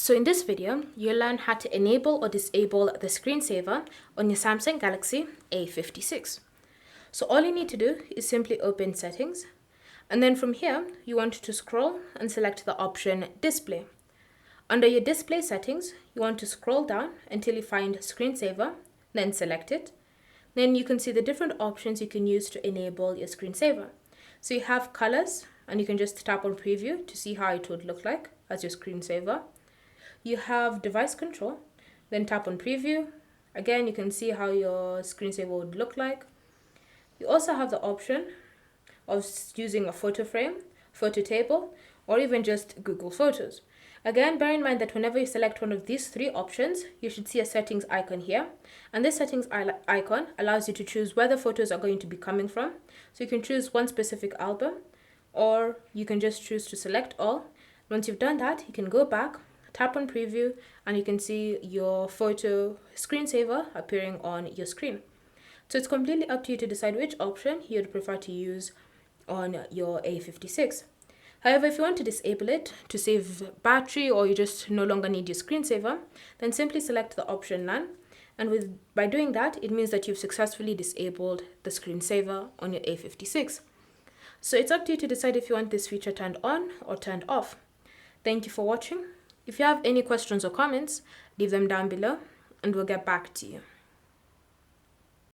So in this video, you'll learn how to enable or disable the screensaver on your Samsung Galaxy A56. So all you need to do is simply open Settings, and then from here, you want to scroll and select the option Display. Under your display settings, you want to scroll down until you find Screensaver, then select it. Then you can see the different options you can use to enable your screensaver. So you have colors, and you can just tap on preview to see how it would look like as your screensaver. You have device control, then tap on preview. Again, you can see how your screensaver would look like. You also have the option of using a photo frame, photo table, or even just Google Photos. Again, bear in mind that whenever you select one of these three options, you should see a settings icon here. And this settings icon allows you to choose where the photos are going to be coming from. So you can choose one specific album, or you can just choose to select all. Once you've done that, you can go back, tap on preview, and you can see your photo screensaver appearing on your screen. So it's completely up to you to decide which option you'd prefer to use on your A56. However, if you want to disable it to save battery, or you just no longer need your screensaver, then simply select the option None. And by doing that, it means that you've successfully disabled the screensaver on your A56. So it's up to you to decide if you want this feature turned on or turned off. Thank you for watching. If you have any questions or comments, leave them down below and we'll get back to you.